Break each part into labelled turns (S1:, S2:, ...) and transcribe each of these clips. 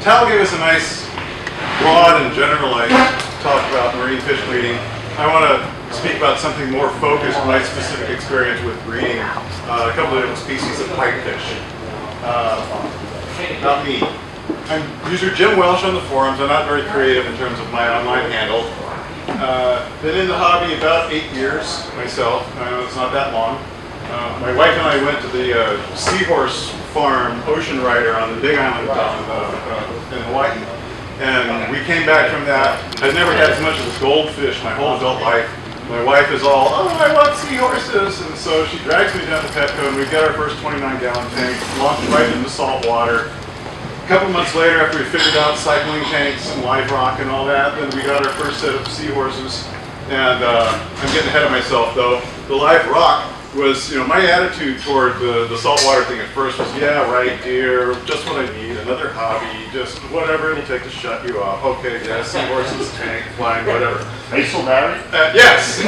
S1: Tal gave us a nice, broad and generalized talk about marine fish breeding. I want to speak about something more focused, my specific experience with breeding a couple of different species of pipefish. Not me. I'm user Jim Welsh on the forums. I'm not very creative in terms of my online handle. Been in the hobby about 8 years myself. I know it's not that long. My wife and I went to the seahorse farm, Ocean Rider, on the Big Island in Hawaii. And we came back from that. I've never had as much as a goldfish my whole adult life. My wife is all, oh, I love seahorses. And so she drags me down to Petco, and we've got our first 29-gallon tank, launched right into salt water. A couple months later, after we figured out cycling tanks and live rock and all that, then we got our first set of seahorses. And I'm getting ahead of myself, though. The live rock was, my attitude toward the saltwater thing at first was, yeah, right, dear, just what I need, another hobby, just whatever it'll take to shut you off. Okay, yeah, seahorses, tank, flying, whatever.
S2: Are you still married?
S1: Yes.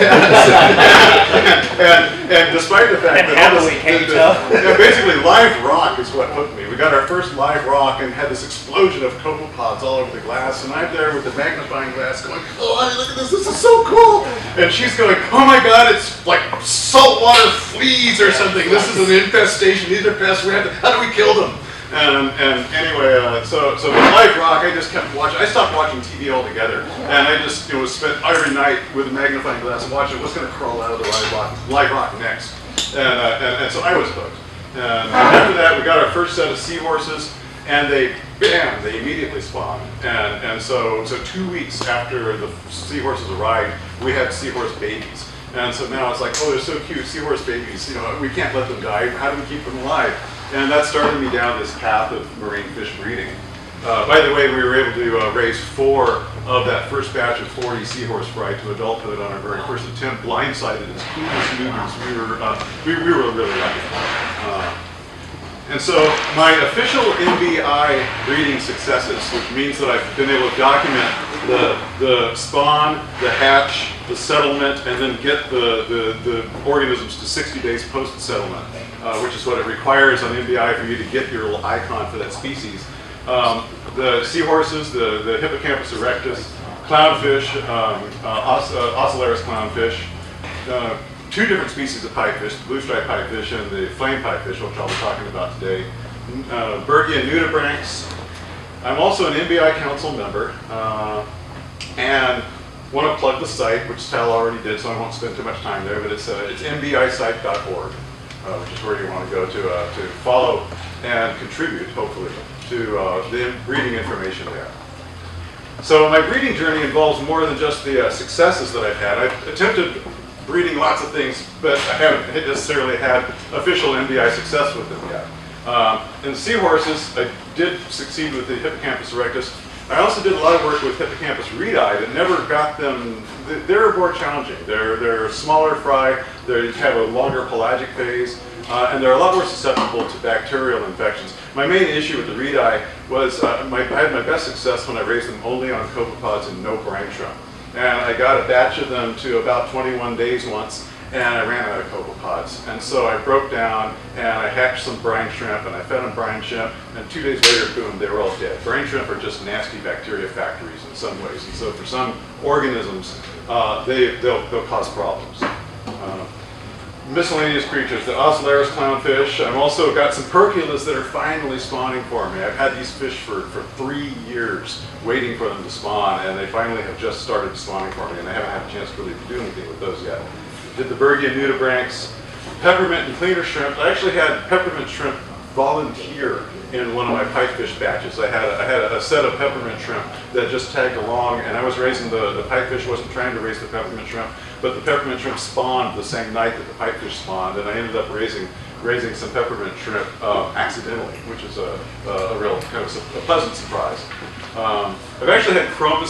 S1: and despite the fact that basically live rock is what hooked me. We got our first live rock and had this explosion of copepods all over the glass, and I'm there with the magnifying glass going, oh, look at this is so cool. And she's going, oh my God, it's like saltwater fleas or something. This is an infestation. These are pests. How do we kill them? And anyway, so the live rock, I just kept watching. I stopped watching TV altogether, and I just spent every night with a magnifying glass watching what's going to crawl out of the live rock next. And so I was hooked. And after that, we got our first set of seahorses, and they immediately spawned. And so 2 weeks after the seahorses arrived, we had seahorse babies. And so now it's like, oh, they're so cute, seahorse babies. We can't let them die. How do we keep them alive? And that started me down this path of marine fish breeding. By the way, we were able to raise 4 of that first batch of 40 seahorse fry to adulthood on our very first attempt, blindsided as clueless newbies. We were really lucky. And so my official MBI breeding successes, which means that I've been able to document the spawn, the hatch, the settlement, and then get the organisms to 60 days post-settlement, which is what it requires on MBI for you to get your little icon for that species. The seahorses, the Hippocampus erectus, clownfish, Ocellaris clownfish, 2 different species of pipefish, the blue-striped pipefish and the flame pipefish, which I'll be talking about today. Bergia nudibranchs. I'm also an MBI council member, and want to plug the site, which Tal already did, so I won't spend too much time there, but it's mbisite.org, which is where you want to go to follow and contribute, hopefully, to the breeding information there. So my breeding journey involves more than just the successes that I've had. I've attempted breeding lots of things, but I haven't necessarily had official MBI success with them yet. In the seahorses, I did succeed with the Hippocampus erectus. I also did a lot of work with Hippocampus reedi that never got them, they're more challenging. They're smaller fry, they have a longer pelagic phase, and they're a lot more susceptible to bacterial infections. My main issue with the reedi was I had my best success when I raised them only on copepods and no brine shrimp. And I got a batch of them to about 21 days once, and I ran out of copepods. And so I broke down, and I hatched some brine shrimp, and I fed them brine shrimp, and 2 days later, boom, they were all dead. Brine shrimp are just nasty bacteria factories in some ways, and so for some organisms, they'll cause problems. Miscellaneous creatures, the Ocellaris clownfish. I've also got some perculas that are finally spawning for me. I've had these fish for 3 years waiting for them to spawn, and they finally have just started spawning for me, and I haven't had a chance to really do anything with those yet. Did the Bergia nudibranchs, peppermint and cleaner shrimp. I actually had peppermint shrimp volunteer in one of my pipefish batches. I had a set of peppermint shrimp that just tagged along, and I was raising the pipefish, wasn't trying to raise the peppermint shrimp, but the peppermint shrimp spawned the same night that the pipefish spawned, and I ended up raising some peppermint shrimp accidentally, which is a real kind of a pleasant surprise. I've actually had chromis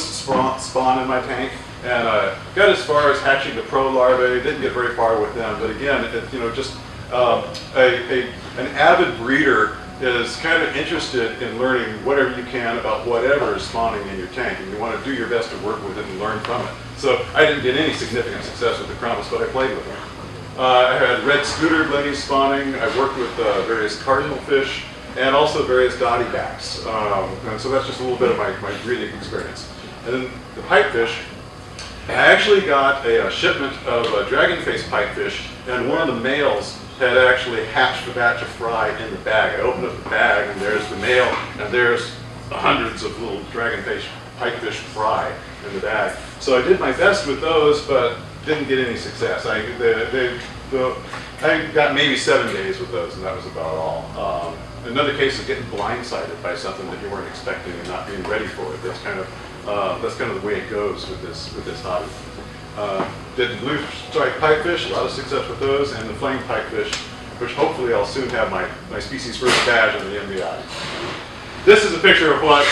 S1: spawn in my tank, and got as far as hatching the pro larvae. Didn't get very far with them, but again, just an avid breeder is kind of interested in learning whatever you can about whatever is spawning in your tank, and you want to do your best to work with it and learn from it. So I didn't get any significant success with the chromis, but I played with them. I had red scooter blennies spawning. I worked with various cardinal fish, and also various dotty backs. And so that's just a little bit of my breeding experience. And then the pipefish, I actually got a shipment of dragonface pipefish, and one of the males had actually hatched a batch of fry in the bag. I opened up the bag, and there's the male, and there's hundreds of little dragonface pipefish fry in the bag. So I did my best with those, but didn't get any success. I got maybe 7 days with those, and that was about all. Another case of getting blindsided by something that you weren't expecting and not being ready for it. That's kind of the way it goes with this hobby. Did the blue striped pipefish, a lot of success with those, and the flame pipefish, which hopefully I'll soon have my species first badge on the MBI. This is a picture of what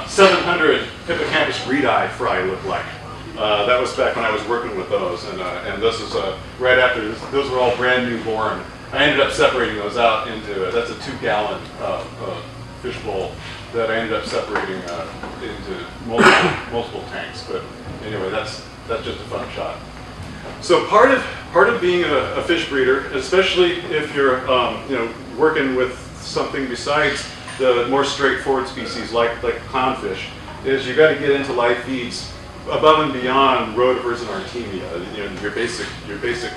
S1: 700 hippocampus reedi fry looked like. That was back when I was working with those, and this is right after, those were all brand new born. I ended up separating those out into, that's a 2-gallon fish bowl that I ended up separating into multiple tanks. But anyway, that's just a fun shot. So part of being a fish breeder, especially if you're working with something besides the more straightforward species like clownfish, is you got to get into live feeds above and beyond rotivers and artemia, your basic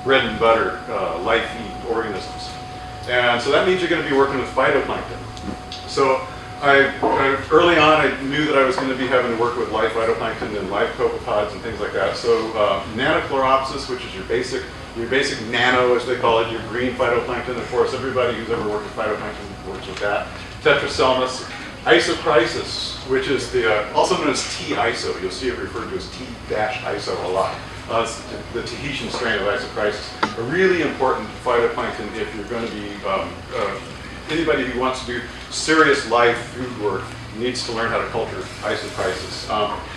S1: bread and butter live feed organisms. And so that means you're going to be working with phytoplankton. So early on, I knew that I was going to be having to work with live phytoplankton and live copepods and things like that. So Nanochloropsis, which is your basic nano, as they call it, your green phytoplankton. Of course, everybody who's ever worked with phytoplankton works with that. Tetraselmis, Isochrysis, which is also known as T-iso. You'll see it referred to as T-iso a lot. It's the Tahitian strain of Isochrysis. A really important phytoplankton if you're going to be anybody who wants to do serious live food work needs to learn how to culture Isochrysis.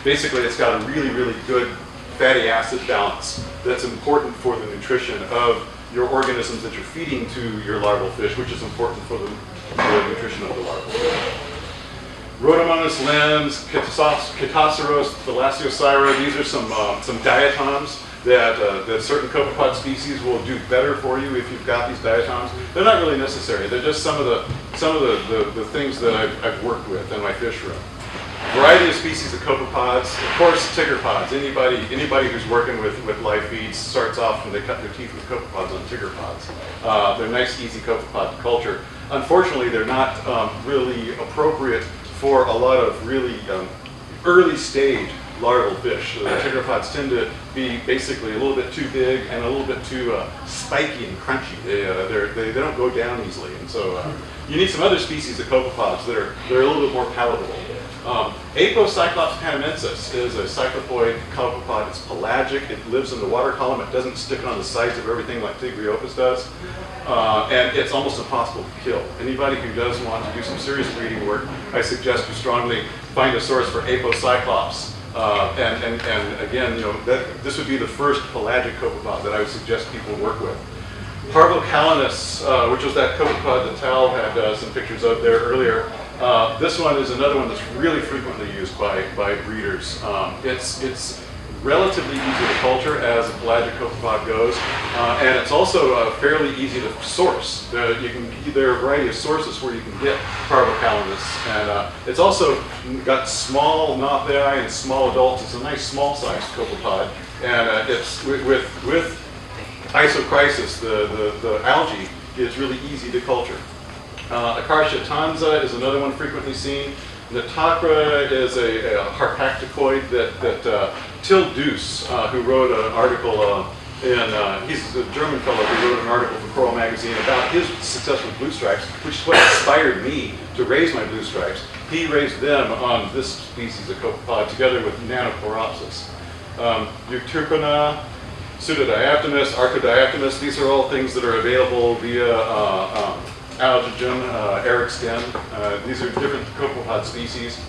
S1: Basically, it's got a really, really good fatty acid balance that's important for the nutrition of your organisms that you're feeding to your larval fish, which is important for the nutrition of the larval fish. Rhodomonas lens, Kataceros, Thalassiocyra, these are some diatoms that certain copepod species will do better for you if you've got these diatoms. They're not really necessary. They're just some of the things that I've worked with in my fish room. Variety of species of copepods. Of course, tiggerpods. Anybody who's working with live feeds starts off when they cut their teeth with copepods on tiggerpods. They're nice, easy copepod to culture. Unfortunately, they're not really appropriate for a lot of really early stage larval fish. The tiggerpods tend to be basically a little bit too big and a little bit too spiky and crunchy. They don't go down easily, and so you need some other species of copepods that are a little bit more palatable. Apocyclops panamensis is a cyclopoid copepod. It's pelagic. It lives in the water column. It doesn't stick on the sides of everything like Tigriopus does. And it's almost impossible to kill. Anybody who does want to do some serious breeding work, I suggest you strongly find a source for Apocyclops. And again, this would be the first pelagic copepod that I would suggest people work with. Parvocalenus, which was that copepod that Tal had some pictures of there earlier. This one is another one that's really frequently used by breeders. It's relatively easy to culture as a pelagic copepod goes, and it's also fairly easy to source. There are a variety of sources where you can get Parvocalenus, and it's also got small Nothae and small adults. It's a nice small-sized copepod, and it's with Isochrysis, the algae, is really easy to culture. Acarcia tanza is another one frequently seen. Natacra is a harpacticoid that Till Deuce, who wrote an article he's a German fellow who wrote an article for Coral Magazine about his success with blue stripes, which is what inspired me to raise my blue stripes. He raised them on this species of copepod together with Nanochloropsis. Euterpina, Pseudodiaptomys, Archodiaptomys, these are all things that are available via Algogen, Ericsden. These are different copepod species.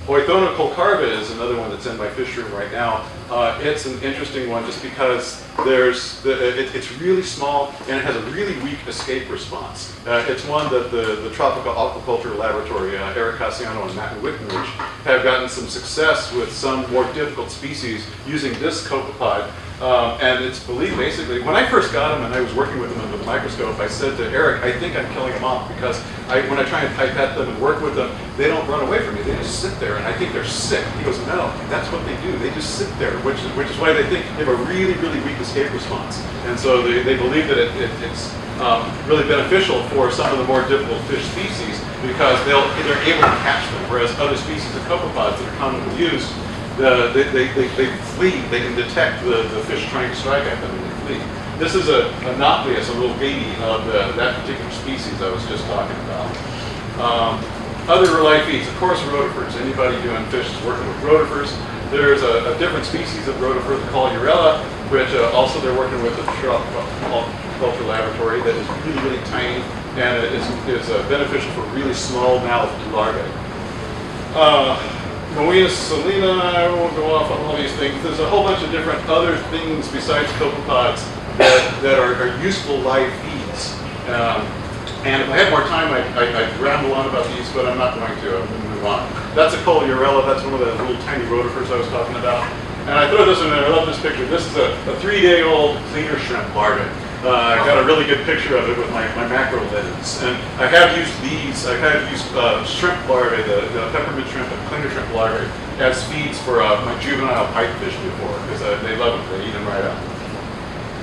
S1: Oithona colcarva is another one that's in my fish room right now. It's an interesting one just because it's really small and it has a really weak escape response. It's one that the Tropical Aquaculture Laboratory, Eric Cassiano and Matt Wickenrich, have gotten some success with some more difficult species using this copepod And it's believed basically, when I first got them and I was working with them under the microscope, I said to Eric, I think I'm killing them off because when I try and pipette them and work with them, they don't run away from me. They just sit there and I think they're sick. He goes, no, that's what they do. They just sit there, which is why they think they have a really, really weak escape response. And so they believe that it's really beneficial for some of the more difficult fish species because they're able to catch them, whereas other species of copepods that are commonly used, they flee. They can detect the fish trying to strike at them and they flee. This is a nauplius, a little baby of that particular species I was just talking about. Other live feeds, of course, rotifers. Anybody doing fish is working with rotifers. There's a different species of rotifer called Urella, which also they're working with a culture laboratory that is really, really tiny and is beneficial for really small-mouthed larvae. Moena salina, I won't go off on all these things. There's a whole bunch of different other things besides copepods that are useful live feeds. And if I had more time, I'd ramble on about these, but I'm not going to. I'm going to move on. That's a Urella. That's one of the little tiny rotifers I was talking about. And I throw this in there. I love this picture. This is a 3-day-old cleaner shrimp larvae. I got a really good picture of it with my macro lens. And I have used these. I have used shrimp larvae, the peppermint shrimp and cleaner shrimp larvae, as feeds for my juvenile pipefish before, because they love them. They eat them right up.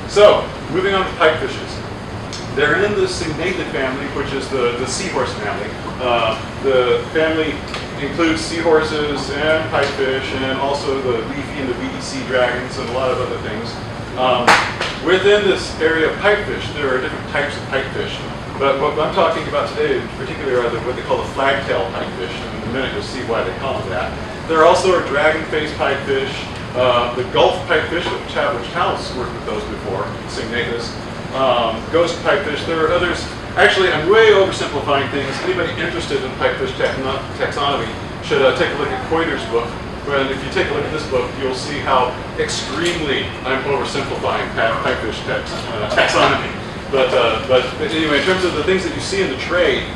S1: So, moving on to pipefishes. They're in the Cygnathid family, which is the seahorse family. The family includes seahorses and pipefish, and also the leafy and the weedy sea dragons and a lot of other things. Within this area of pipefish, there are different types of pipefish. But what I'm talking about today in particular are what they call the flagtail pipefish. And in a minute you'll see why they call them that. There also are dragon-faced pipefish, the Gulf pipefish, which Hal's worked with those before, Cygnathus. Ghost pipefish. There are others. Actually, I'm way oversimplifying things. Anybody interested in pipefish taxonomy should take a look at Coiter's book. And if you take a look at this book, you'll see how extremely I'm oversimplifying pipefish taxonomy. But anyway, in terms of the things that you see in the trade,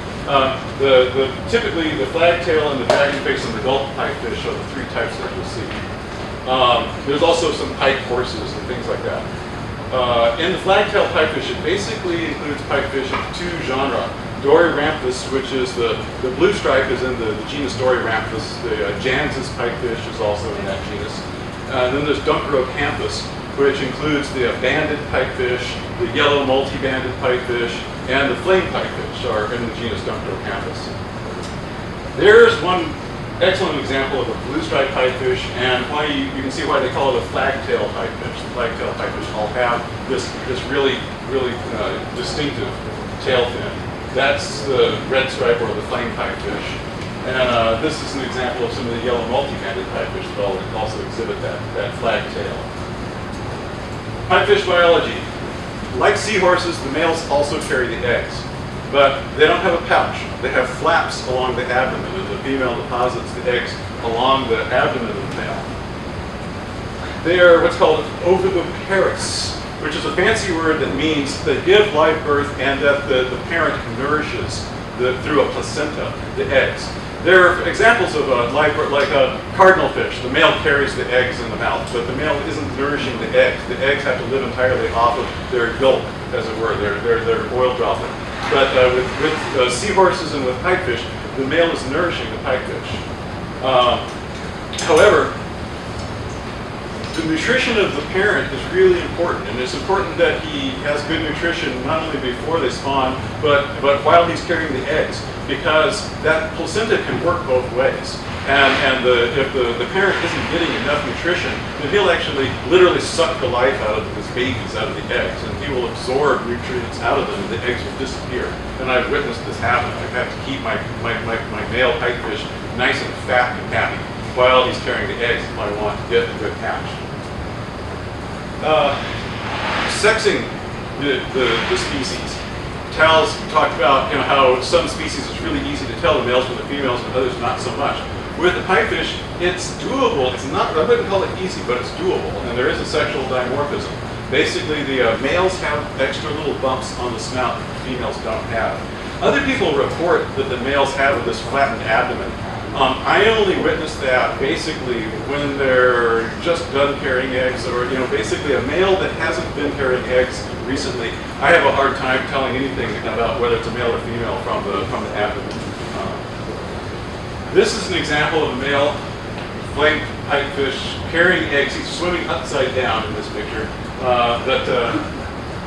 S1: typically the flagtail and the dragonface and the Gulf pipefish are the 3 types that you'll see. There's also some pike horses and things like that. In the flagtail pipefish, it basically includes pipefish in 2 genera. Doryramphus, which is the blue stripe is in the genus Doryramphus. The Janus pipefish is also in that genus. And then there's Dunkrocanthus, which includes the banded pipefish, the yellow multi-banded pipefish, and the flame pipefish are in the genus Dunkrocanthus. There's one excellent example of a blue stripe pipefish, and why you can see why they call it a flagtail pipefish. The flagtail pipefish all have this really, really distinctive tail fin. That's the red stripe or the flame pipefish. And this is an example of some of the yellow multi-banded pipefish that also exhibit that flagtail. Pipefish biology. Like seahorses, the males also carry the eggs, but they don't have a pouch. They have flaps along the abdomen, and the female deposits the eggs along the abdomen of the male. They are what's called oviviparous, which is a fancy word that means they give live birth and that the parent nourishes through a placenta the eggs. There are examples of live birth, like a cardinal fish. The male carries the eggs in the mouth, but the male isn't nourishing the eggs. The eggs have to live entirely off of their yolk, as it were, their oil droplet. But with seahorses and with pipefish, the male is nourishing the pipefish. However, the nutrition of the parent is really important, and it's important that he has good nutrition not only before they spawn, but while he's carrying the eggs, because that placenta can work both ways. And if the parent isn't getting enough nutrition, then he'll actually literally suck the life out of his babies, out of the eggs, and he will absorb nutrients out of them, and the eggs will disappear. And I've witnessed this happen. I've had to keep my male pipefish nice and fat and happy while he's carrying the eggs if I want to get a good catch. Sexing the species. Tal's talked about how some species it's really easy to tell the males from the females, and others not so much. With the pipefish, it's doable. It's not, I wouldn't call it easy, but it's doable, and there is a sexual dimorphism. Basically, the males have extra little bumps on the snout that the females don't have. Other people report that the males have this flattened abdomen
S2: I only witnessed that basically when they're just done carrying eggs, or basically a male that hasn't been carrying eggs recently. I have a hard time telling anything about whether it's a male or female from the abdomen. This is an example of a male flame pipefish carrying eggs. He's swimming upside down in this picture.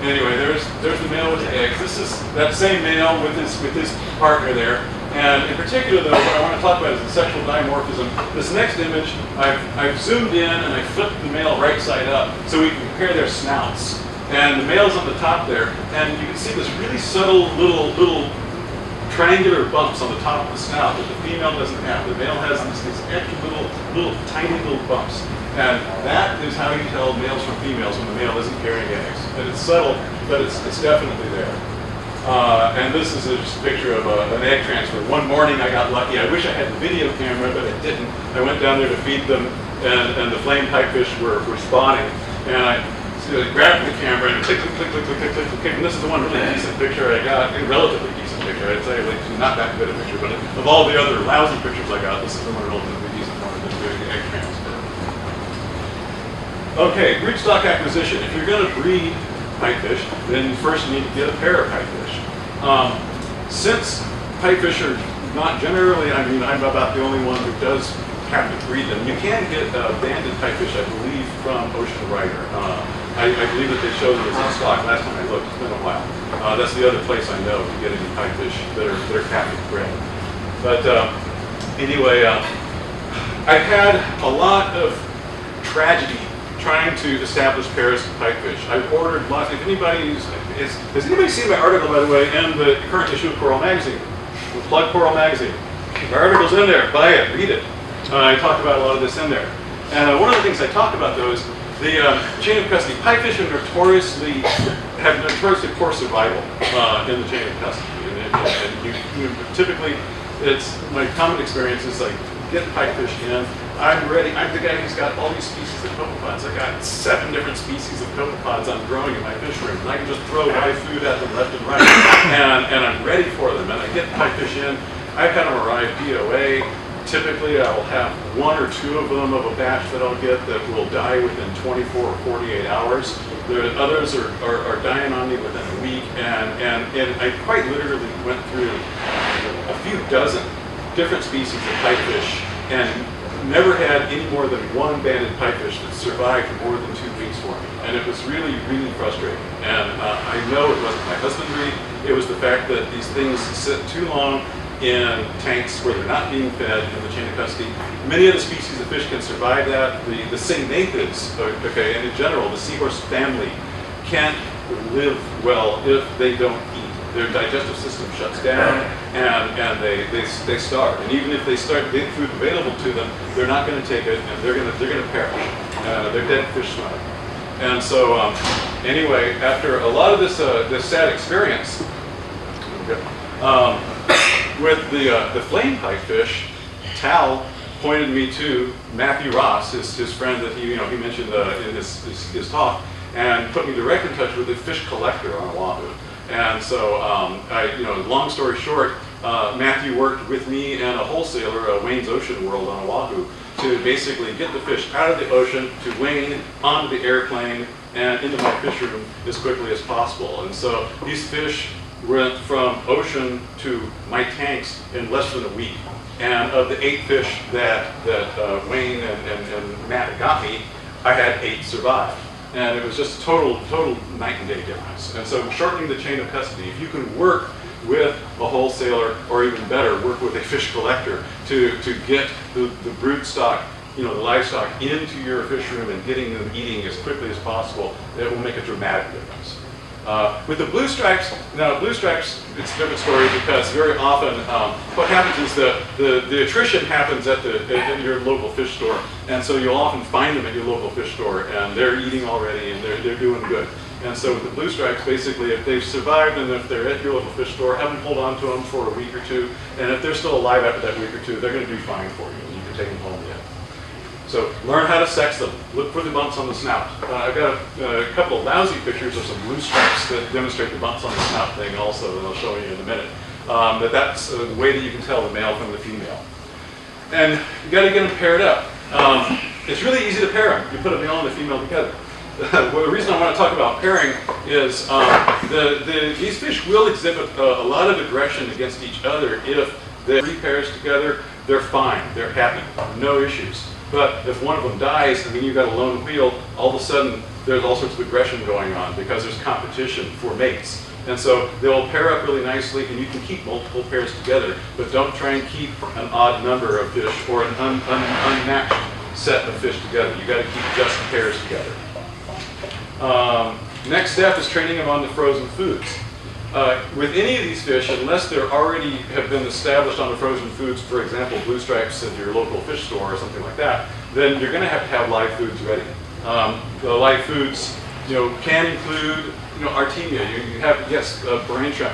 S2: Anyway, there's the male with the eggs. This is that same male with his partner there. And in particular, though, what I want to talk about is the sexual dimorphism. This next image, I've zoomed in and I flipped the male right side up so we can compare their snouts. And the male's on the top there, and you can see this really subtle little triangular bumps on the top of the snout that the female doesn't have. The male has these extra little tiny little bumps. And that is how you tell males from females when the male isn't carrying eggs. And it's subtle, but it's definitely there. And this is just a picture of an egg transfer. One morning I got lucky. I wish I had the video camera, but I didn't. I went down there to feed them, and the flame pipefish were spawning. And I grabbed the camera and click. And this is the one really decent picture I got, a relatively decent picture. I'd say like not that good a picture, but of all the other lousy pictures I got, this is the one relatively decent one of the egg transfer. Okay, broodstock acquisition. If you're going to breed pipefish, then first you need to get a pair of pipefish. Since pipefish are not generally, I'm about the only one who does have to breed them. You can get banded pipefish, I believe, from Ocean Rider. I believe that they showed it as in stock last time I looked. It's been a while. That's the other place I know to get any pipefish that are captive bred. But anyway, I've had a lot of tragedy trying to establish pairs of pipefish. I've ordered lots. If anybody has anybody seen my article, by the way, in the current issue of Coral Magazine? We'll plug Coral Magazine. My article's in there. Buy it. Read it. I talk about a lot of this in there. And one of the things I talk about, though, is the chain of custody. Pipefish have notoriously poor survival in the chain of custody. And you typically, it's my common experience is like get the pipefish in. I'm ready. I'm the guy who's got all these species of copepods. I got 7 different species of copepods I'm growing in my fish room. And I can just throw live food at them left and right. And I'm ready for them. And I get the pipefish in. I kind of arrive DOA. Typically, I will have 1 or 2 of them of a batch that I'll get that will die within 24 or 48 hours. Others are dying on me within a week. And I quite literally went through a few dozen different species of pipefish and never had any more than 1 banded pipefish that survived for more than 2 weeks for me. And it was really, really frustrating. And I know it wasn't my husbandry. It was the fact that these things sit too long in tanks where they're not being fed in the chain of custody. Many of the species of fish can survive that. The cygnathids, okay, and in general, the seahorse family can't live well if they don't eat. Their digestive system shuts down, and they starve. And even if they start getting food available to them, they're not going to take it, and they're going to perish. They're dead fish swimming. And so, anyway, after a lot of this sad experience with the flame pipefish, Tal pointed me to Matthew Ross, his friend that he mentioned in his talk, and put me direct in touch with a fish collector on Oahu. And so, long story short, Matthew worked with me and a wholesaler, Wayne's Ocean World on Oahu, to basically get the fish out of the ocean to Wayne, onto the airplane, and into my fish room as quickly as possible. And so these fish went from ocean to my tanks in less than a week. And of the 8 fish that Wayne and Matt got me, I had 8 survive. And it was just total night and day difference. And so shortening the chain of custody, if you can work with a wholesaler, or even better, work with a fish collector to get the brood stock, the livestock into your fish room and getting them eating as quickly as possible, it will make a dramatic difference. With the blue stripes, now blue stripes, it's a different story because very often what happens is the attrition happens at your local fish store, and so you'll often find them at your local fish store, and they're eating already, and they're doing good. And so with the blue stripes, basically, if they've survived and if they're at your local fish store, have them hold on to them for a week or 2, and if they're still alive after that week or 2, they're going to do fine for you, and you can take them home yet. So learn how to sex them. Look for the bumps on the snout. I've got a couple of lousy pictures of some blue stripes that demonstrate the bumps on the snout thing also, that I'll show you in a minute. But that's the way that you can tell the male from the female. And you got to get them paired up. It's really easy to pair them. You put a male and a female together. Well, the reason I want to talk about pairing is these fish will exhibit a lot of aggression against each other. If they're 3 pairs together, they're fine, they're happy, no issues. But if one of them dies, I mean, you've got a lone wheel, all of a sudden there's all sorts of aggression going on because there's competition for mates. And so they'll pair up really nicely, and you can keep multiple pairs together, but don't try and keep an odd number of fish or an unmatched set of fish together. You got to keep just pairs together. Next step is training them on the frozen foods. With any of these fish, unless they already have been established on the frozen foods, for example, blue stripes at your local fish store or something like that, then you're going to have live foods ready. The live foods, can include, artemia. You have, yes, brine shrimp.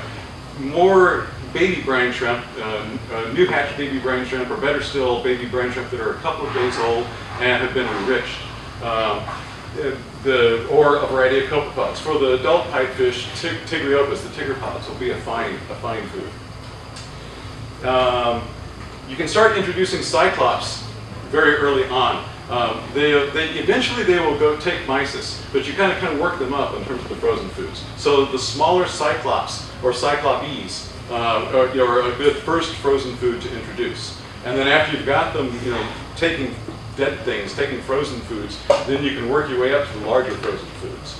S2: More baby brine shrimp, new hatch baby brine shrimp, or better still, baby brine shrimp that are a couple of days old and have been enriched. Or a variety of copepods. For the adult pipefish, tigriopus, the tigger pods, will be a fine food. You can start introducing cyclops very early on. Eventually they will go take mysis, but you kind of work them up in terms of the frozen foods. So the smaller cyclops or cyclopes are a good first frozen food to introduce. And then after you've got them, taking dead things, taking frozen foods, then you can work your way up to the larger frozen foods.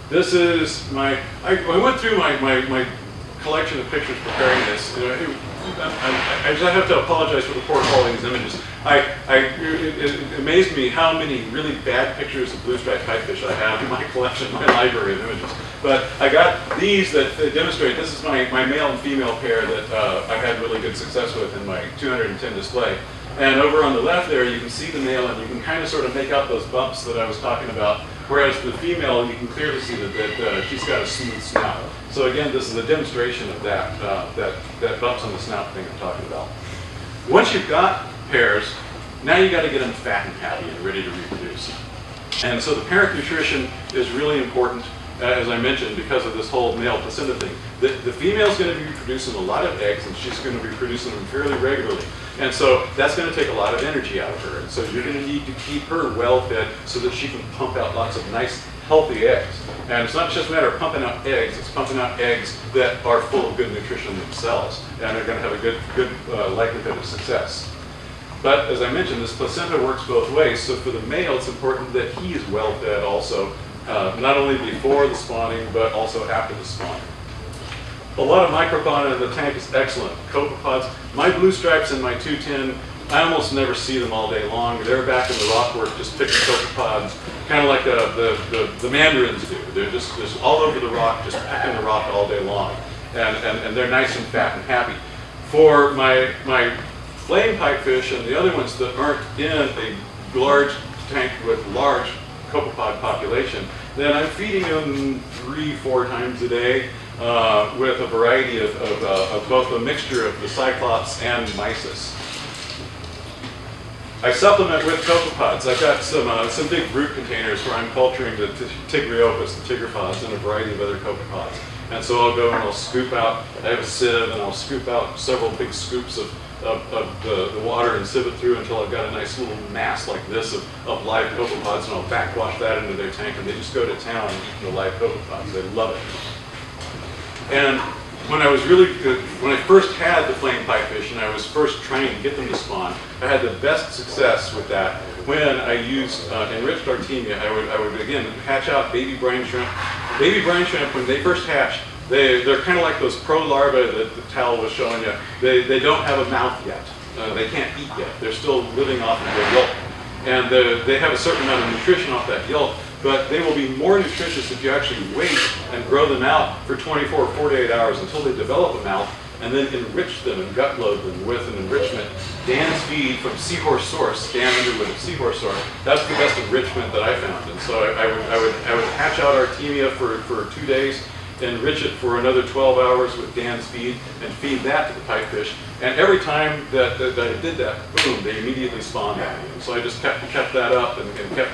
S2: This is I went through my collection of pictures preparing this. I just have to apologize for the poor quality of these images. It amazed me how many really bad pictures of blue-striped pipefish I have in my collection, my library of images. But I got these that demonstrate, this is my male and female pair that I've had really good success with in my 210 display. And over on the left there, you can see the male, and you can kind of sort of make out those bumps that I was talking about. Whereas the female, you can clearly see that she's got a smooth snout. So again, this is a demonstration of that bumps on the snout thing I'm talking about. Once you've got pairs, now you got to get them fat and happy and ready to reproduce. And so the parent nutrition is really important, as I mentioned, because of this whole male placenta thing. The female's going to be producing a lot of eggs, and she's going to be producing them fairly regularly. And so that's going to take a lot of energy out of her. And so you're going to need to keep her well fed so that she can pump out lots of nice, healthy eggs. And it's not just a matter of pumping out eggs, it's pumping out eggs that are full of good nutrition themselves and are going to have a good likelihood of success. But as I mentioned, this placenta works both ways. So for the male, it's important that he is well fed also, not only before the spawning, but also after the spawning. A lot of microfauna in the tank is excellent. Copepods, my blue stripes in my 210, I almost never see them all day long. They're back in the rockwork just picking copepods, kind of like the mandarins do. They're just all over the rock, just pecking the rock all day long. And they're nice and fat and happy. For my flame pipefish and the other ones that aren't in a large tank with large copepod population, then I'm feeding them 3-4 times a day. With a variety of both a mixture of the cyclops and mysis. I supplement with copepods. I've got some big root containers where I'm culturing the tigriopus, the tigger pods, and a variety of other copepods. And so I'll go and I'll scoop out, I have a sieve, and I'll scoop out several big scoops of the water and sieve it through until I've got a nice little mass like this of live copepods, and I'll backwash that into their tank, and they just go to town and eat the live copepods. They love it. And when I first had the flame pipefish and I was first trying to get them to spawn, I had the best success with that when I used enriched artemia. I would again hatch out baby brine shrimp. Baby brine shrimp, when they first hatch, they're kind of like those pro-larvae that the Tal was showing you. They don't have a mouth yet. They can't eat yet. They're still living off of their yolk. And they have a certain amount of nutrition off that yolk, but they will be more nutritious if you actually wait and grow them out for 24 or 48 hours until they develop a mouth, and then enrich them and gut load them with an enrichment. Dan's feed from Seahorse Source, Dan Underwood of Seahorse Source, that's the best enrichment that I found. And so I would hatch out artemia for 2 days, enrich it for another 12 hours with Dan's feed, and feed that to the pipefish. And every time that I did that, boom, they immediately spawned at me. And so I just kept that up and kept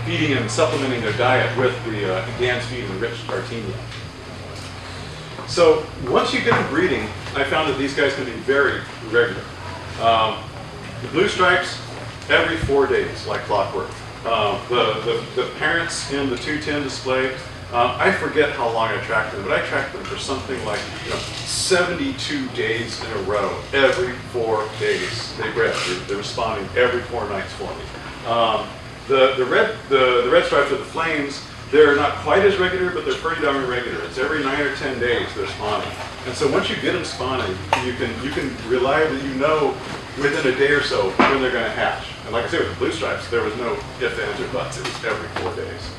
S2: feeding and supplementing their diet with the Dan's feed enriched artemia. So once you get them breeding, I found that these guys can be very regular. The blue stripes, every 4 days, like clockwork. The parents in the 210 display, I forget how long I tracked them, but I tracked them for something like 72 days in a row. Every 4 days they bred. They're responding every 4 nights for me. The red stripes or the flames, they're not quite as regular, but they're pretty darn regular. It's every 9 or 10 days they're spawning. And so once you get them spawning, you can reliably, within a day or so when they're going to hatch. And like I said, with the blue stripes, there was no ifs, ands, or buts. It was every 4 days.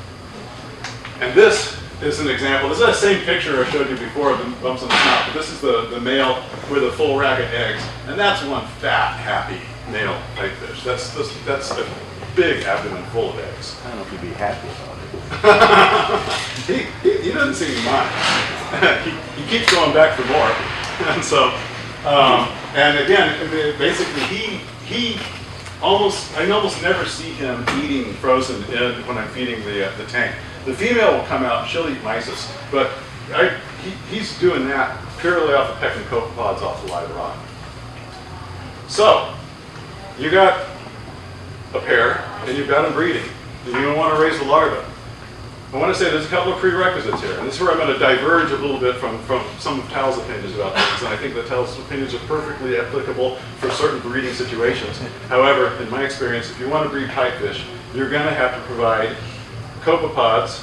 S2: And this is an example. This is that same picture I showed you before of the bumps on the snout, but this is the male with a full rack of eggs. And that's one fat, happy male pipefish. That's a big abdomen full of eggs.
S3: I don't know if you'd be happy about it.
S2: he doesn't seem to mind. he keeps going back for more. And so, and again, basically I almost never see him eating frozen when I'm feeding the tank. The female will come out, she'll eat mysis, but he's doing that purely off of pecking copepods off the live rock. So, you got a pair, and you've got them breeding, and you want to raise the larva. I want to say there's a couple of prerequisites here, and this is where I'm going to diverge a little bit from some of Tal's opinions about things, and I think that Tal's opinions are perfectly applicable for certain breeding situations. However, in my experience, if you want to breed pipefish, you're going to have to provide copepods,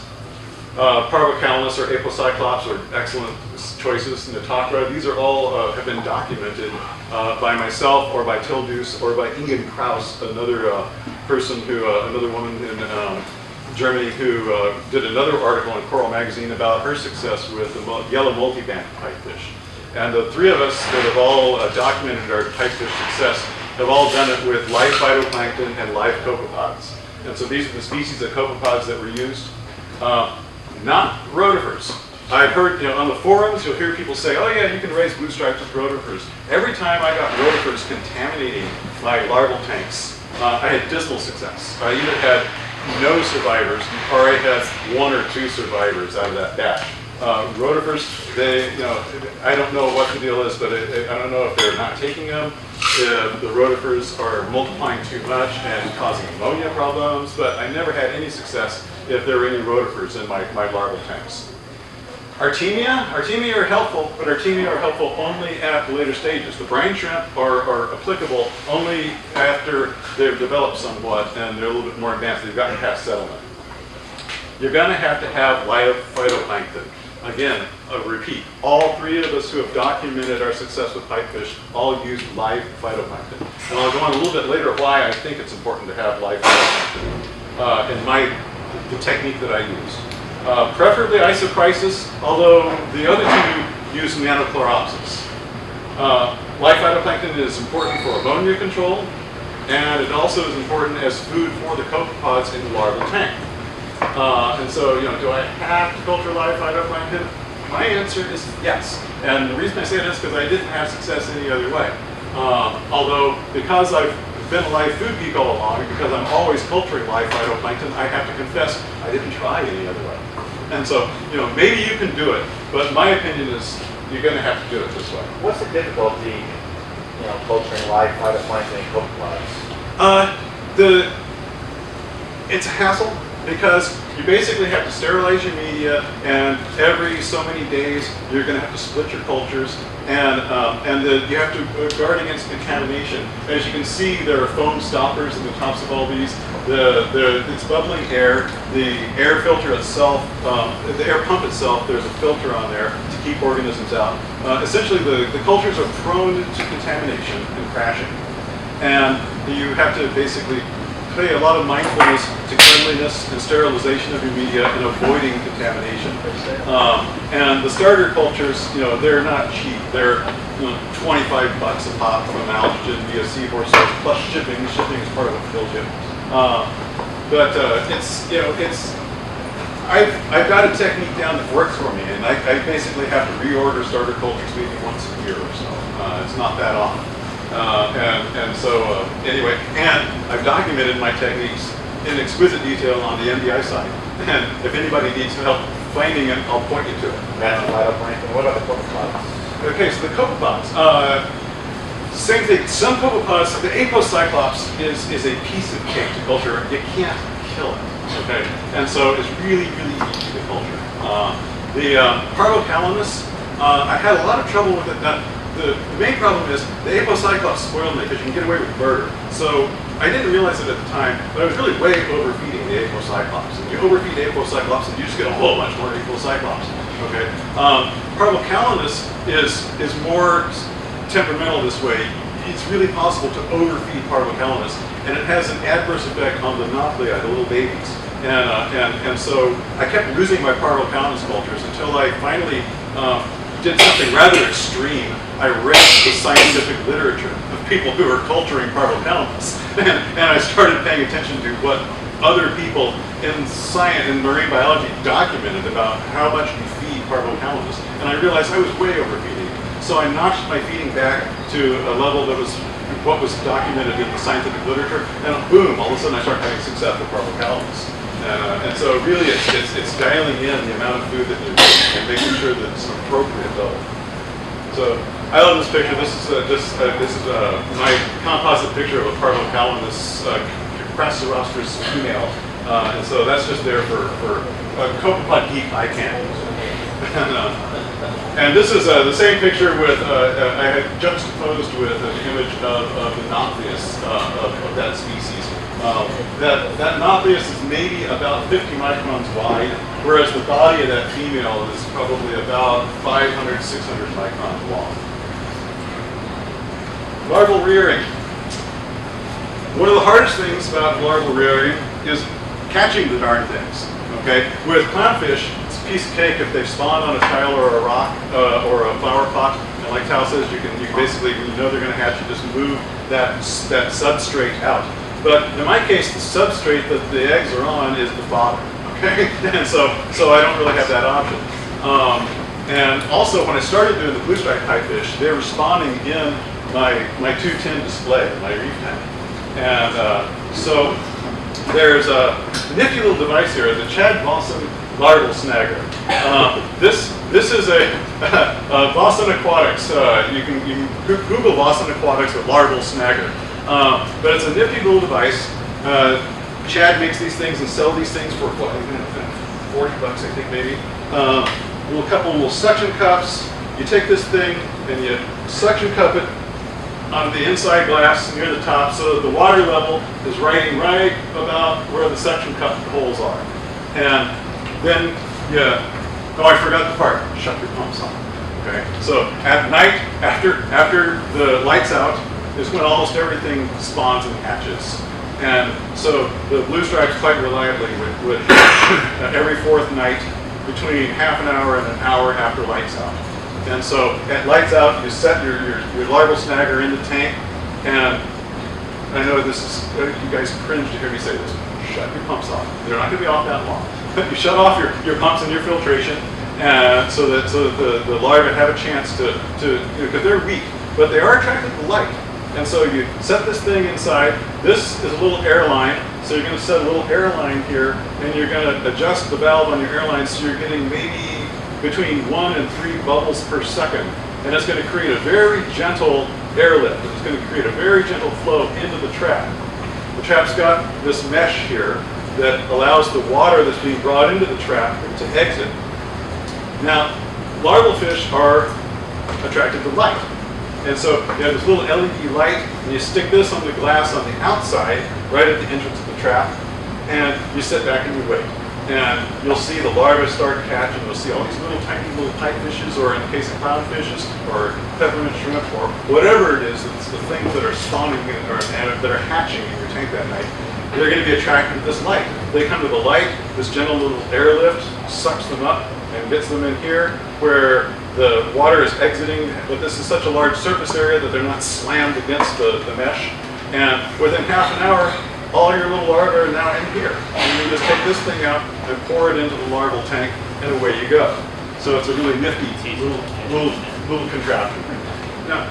S2: Parvocalmus or Apocyclops are excellent choices. Natocra, these are all have been documented by myself or by Tilduce or by Ingen Kraus, another person another woman in Germany who did another article in Coral Magazine about her success with the yellow multiband pipefish. And the three of us that have all documented our pipefish success have all done it with live phytoplankton and live copepods. And so these are the species of copepods that were used. Not rotifers. I've heard, on the forums, you'll hear people say, oh yeah, you can raise blue stripes with rotifers. Every time I got rotifers contaminating my larval tanks, I had dismal success. I either had no survivors, or I had 1 or 2 survivors out of that batch. Rotifers, I don't know what the deal is, but I don't know if they're not taking them, if the rotifers are multiplying too much and causing ammonia problems, but I never had any success if there were any rotifers in my larval tanks. Artemia are helpful, but Artemia are helpful only at the later stages. The brine shrimp are applicable only after they've developed somewhat and they're a little bit more advanced. They've gotten past settlement. You're going to have live phytoplankton. Again, a repeat. All 3 of us who have documented our success with pipefish all use live phytoplankton. And I'll go on a little bit later why I think it's important to have live phytoplankton in the technique that I use. Preferably isochrysis, although the other 2 use nanochloropsis. Live phytoplankton is important for ammonia control, and it also is important as food for the copepods in the larval tank. And so, do I have to culture live phytoplankton? My answer is yes. And the reason I say that is because I didn't have success any other way. Although, because I've been a live food geek all along, because I'm always culturing live phytoplankton, I have to confess I didn't try any other way. And so, maybe you can do it, but my opinion is you're going to have to do it this way.
S3: What's the difficulty, culturing live phytoplankton and copepods?
S2: It's a hassle because you basically have to sterilize your media, and every so many days you're going to have to split your cultures, and you have to guard against contamination. As you can see, there are foam stoppers at the tops of all these. It's bubbling air. The air filter itself, the air pump itself, there's a filter on there to keep organisms out. Essentially, the cultures are prone to contamination and crashing, and you have to basically pay a lot of mindfulness to cleanliness and sterilization of your media and avoiding contamination. And the starter cultures, they're not cheap. They're $25 a pop from Algen via Seahorse plus shipping. Shipping is part of what kills you. But I've got a technique down that works for me, and I basically have to reorder starter cultures maybe once a year or so. It's not that often. Anyway, and I've documented my techniques in exquisite detail on the MBI site. And if anybody needs help finding it, I'll point you to it.
S3: That's phytoplankton. What about the copepods?
S2: Okay, so the copepods. Same thing, some copepods, the apocyclops is a piece of cake to culture. You can't kill it, okay? And so it's really, really easy to culture. The Parvocalenus, I had a lot of trouble with it. The main problem is the apocyclops spoiled me because you can get away with murder. So I didn't realize it at the time, but I was really way overfeeding the apocyclops. And you overfeed apocyclops and you just get a whole bunch more apocyclops. Okay. Parvocalenus is more temperamental this way. It's really possible to overfeed Parvocalenus, and it has an adverse effect on the nuclei, the little babies. And so I kept losing my Parvocalenus cultures until I finally did something rather extreme. I read the scientific literature of people who are culturing Parvocalenus, and I started paying attention to what other people in science and marine biology documented about how much you feed Parvocalenus, and I realized I was way overfeeding. So I notched my feeding back to a level that was what was documented in the scientific literature, and boom, all of a sudden I started having success with Parvocalenus. And so really it's dialing in the amount of food that you're eating and making sure that it's an appropriate level. So I love this picture. This is my composite picture of a Parvocalenus crassorostrus female. And so that's just there for a copepod geek eye candy. And this is the same picture with, I had juxtaposed with an image of the Nauplius of that species. That Nauplius is maybe about 50 microns wide, whereas the body of that female is probably about 500, 600 microns long. Larval rearing. One of the hardest things about larval rearing is catching the darn things. Okay, with clownfish, it's a piece of cake if they've spawned on a tile or a rock or a flower pot. And like Tal says, you can basically, when you know they're going to hatch, you just move that substrate out. But in my case, the substrate that the eggs are on is the fodder. Okay, and so I don't really have that option. And also, when I started doing the blue stripe pipefish, they were spawning in my 210 display, my reef tank, and so. There's a nifty little device here, the Chad Boston larval snagger. This is a Boston Aquatics. You can Google Boston Aquatics with larval snagger. But it's a nifty little device. Chad makes these things and sell these things for what, $40, I think maybe. A couple little suction cups. You take this thing and you suction cup it onto the inside glass near the top so that the water level is right about where the suction cup holes are. And then I forgot the part, shut your pumps on. Okay, so at night, after the lights out, is when almost everything spawns and hatches. And so the blue stripes quite reliably would every fourth night between half an hour and an hour after lights out. And so at lights out, you set your larval snagger in the tank, and I know this is, you guys cringe to hear me say this, shut your pumps off. They're not going to be off that long. You shut off your pumps and your filtration, and so that the larvae have a chance to because they're weak, but they are attracted to light. And so you set this thing inside. This is a little airline, so you're going to set a little airline here, and you're going to adjust the valve on your airline so you're getting maybe between 1 and 3 bubbles per second. And it's going to create a very gentle airlift. It's going to create a very gentle flow into the trap. The trap's got this mesh here that allows the water that's being brought into the trap to exit. Now, larval fish are attracted to light. And so you have this little LED light, and you stick this on the glass on the outside, right at the entrance of the trap, and you sit back and you wait. And you'll see the larvae start catching. You'll see all these little tiny little pipefishes, or in the case of clownfishes, or peppermint shrimp, or whatever it is, it's the things that are spawning or that are hatching in your tank that night. They're going to be attracted to this light. They come to the light, this gentle little airlift sucks them up and gets them in here where the water is exiting, but this is such a large surface area that they're not slammed against the mesh. And within half an hour, all your little larvae are now in here. And you just take this thing out and pour it into the larval tank, and away you go. So it's a really nifty little contraption. Now,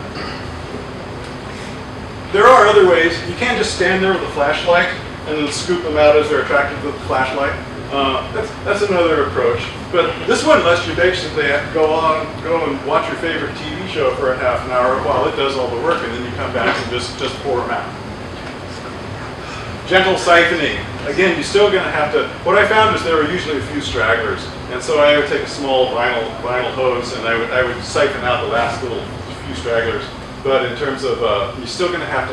S2: there are other ways. You can't just stand there with a flashlight and then scoop them out as they're attracted to the flashlight. That's another approach. But this one lets you basically go and watch your favorite TV show for a half an hour while it does all the work, and then you come back and just pour them out. Gentle siphoning. Again, you're still going to have to. What I found is there were usually a few stragglers, and so I would take a small vinyl hose and I would siphon out the last little few stragglers. But in terms of, you're still going to have